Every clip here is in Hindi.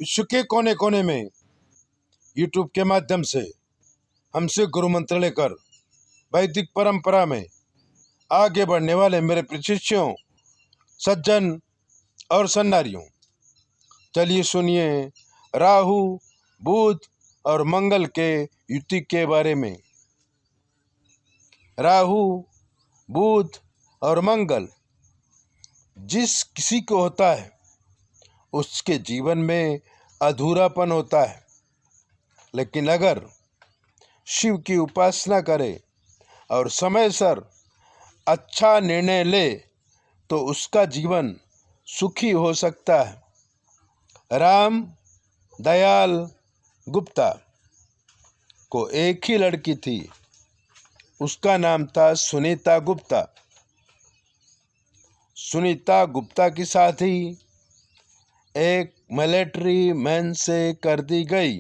विश्व के कोने कोने में यूट्यूब के माध्यम से हमसे गुरु मंत्र लेकर वैदिक परंपरा में आगे बढ़ने वाले मेरे प्रशिष्यों, सज्जन और सन्नारियों, चलिए सुनिए राहु, बुध और मंगल के युति के बारे में। राहु, बुध और मंगल जिस किसी को होता है उसके जीवन में अधूरापन होता है, लेकिन अगर शिव की उपासना करे और समय सर अच्छा निर्णय ले तो उसका जीवन सुखी हो सकता है। राम दयाल गुप्ता को एक ही लड़की थी, उसका नाम था सुनीता गुप्ता। सुनीता गुप्ता की शादी एक मिलिट्री मैन से कर दी गई।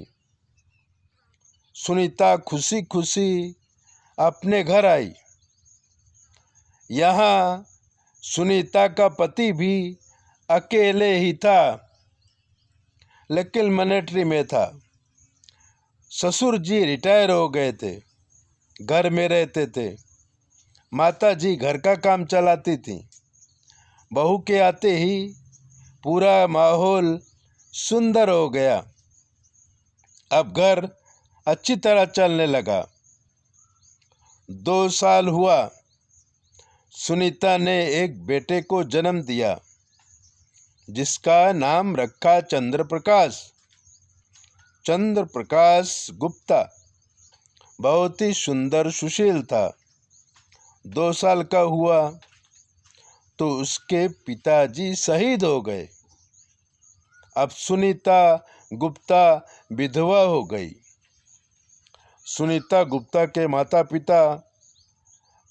सुनीता खुशी खुशी अपने घर आई। यहाँ सुनीता का पति भी अकेले ही था, लेकिन मिलिट्री में था। ससुर जी रिटायर हो गए थे, घर में रहते थे। माता जी घर का काम चलाती थी। बहू के आते ही पूरा माहौल सुंदर हो गया। अब घर अच्छी तरह चलने लगा। 2 साल हुआ, सुनीता ने एक बेटे को जन्म दिया जिसका नाम रखा चंद्र प्रकाश। चंद्र प्रकाश गुप्ता बहुत ही सुंदर सुशील था। 2 साल का हुआ तो उसके पिताजी शहीद हो गए। अब सुनीता गुप्ता विधवा हो गई। सुनीता गुप्ता के माता पिता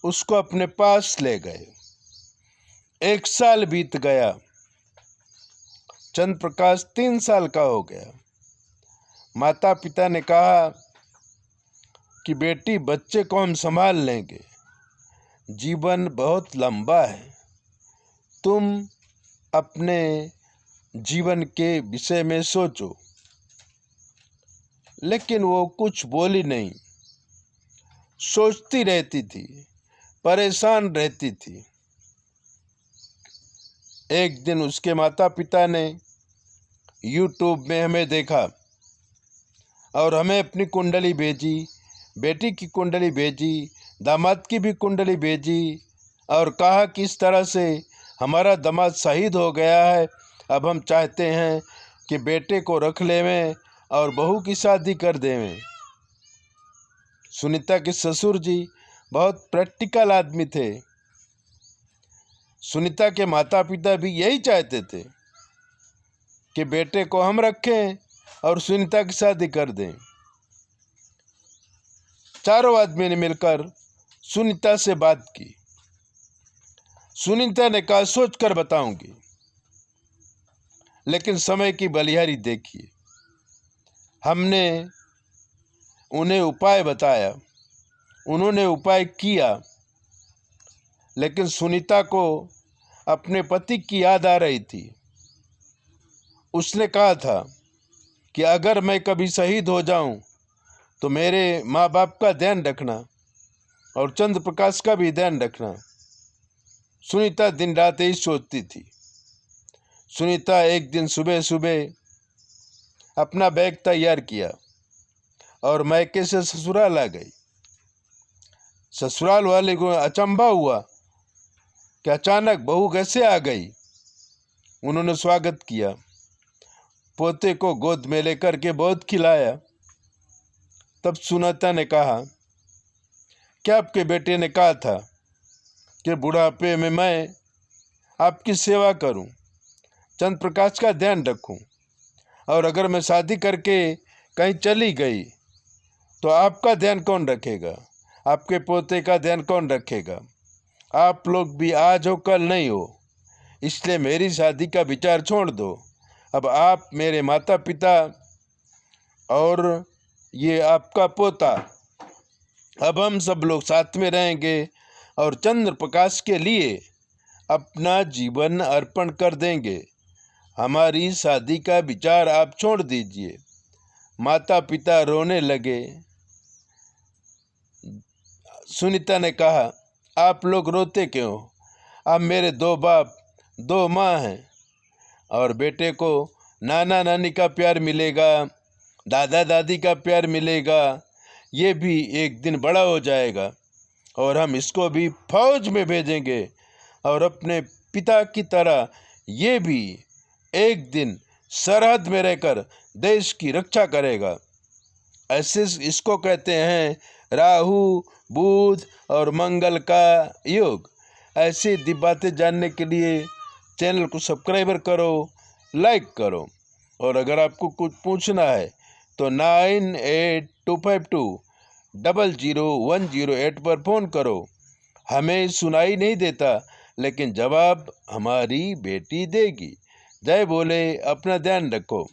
उसको अपने पास ले गए। 1 साल बीत गया। चंद्र प्रकाश 3 साल का हो गया। माता पिता ने कहा कि बेटी, बच्चे को हम संभाल लेंगे, जीवन बहुत लंबा है, तुम अपने जीवन के विषय में सोचो। लेकिन वो कुछ बोली नहीं, सोचती रहती थी, परेशान रहती थी। एक दिन उसके माता पिता ने यूट्यूब में हमें देखा और हमें अपनी कुंडली भेजी, बेटी की कुंडली भेजी, दामाद की भी कुंडली भेजी और कहा कि इस तरह से हमारा दामाद शहीद हो गया है, अब हम चाहते हैं कि बेटे को रख लेवें और बहू की शादी कर देवें। सुनीता के ससुर जी बहुत प्रैक्टिकल आदमी थे। सुनीता के माता पिता भी यही चाहते थे कि बेटे को हम रखें और सुनीता की शादी कर दें। चारों आदमी ने मिलकर सुनीता से बात की। सुनीता ने कहा सोच कर बताऊंगी, लेकिन समय की बलिहारी देखिए। हमने उन्हें उपाय बताया, उन्होंने उपाय किया, लेकिन सुनीता को अपने पति की याद आ रही थी। उसने कहा था कि अगर मैं कभी शहीद हो जाऊं तो मेरे माँ बाप का ध्यान रखना और चंद्र प्रकाश का भी ध्यान रखना। सुनीता दिन रात यही सोचती थी। सुनीता एक दिन सुबह सुबह अपना बैग तैयार किया और मैके से ससुराल आ गई। ससुराल वाले को अचंभा हुआ कि अचानक बहू कैसे आ गई। उन्होंने स्वागत किया, पोते को गोद में लेकर के बहुत खिलाया। तब सुनीता ने कहा, क्या आपके बेटे ने कहा था कि बुढ़ापे में मैं आपकी सेवा करूं, चंद्र प्रकाश का ध्यान रखूं, और अगर मैं शादी करके कहीं चली गई तो आपका ध्यान कौन रखेगा, आपके पोते का ध्यान कौन रखेगा। आप लोग भी आज हो कल नहीं हो, इसलिए मेरी शादी का विचार छोड़ दो। अब आप मेरे माता पिता और ये आपका पोता, अब हम सब लोग साथ में रहेंगे और चंद्र प्रकाश के लिए अपना जीवन अर्पण कर देंगे। हमारी शादी का विचार आप छोड़ दीजिए। माता पिता रोने लगे। सुनीता ने कहा, आप लोग रोते क्यों हो? अब मेरे 2 बाप 2 माँ हैं और बेटे को नाना नानी का प्यार मिलेगा, दादा दादी का प्यार मिलेगा। ये भी एक दिन बड़ा हो जाएगा और हम इसको भी फौज में भेजेंगे और अपने पिता की तरह ये भी एक दिन सरहद में रहकर देश की रक्षा करेगा। ऐसे इसको कहते हैं राहु बुध और मंगल का योग। ऐसी बातें जानने के लिए चैनल को सब्सक्राइबर करो, लाइक करो और अगर आपको कुछ पूछना है तो 9825200108 पर फ़ोन करो। हमें सुनाई नहीं देता लेकिन जवाब हमारी बेटी देगी। जय बोले, अपना ध्यान रखो।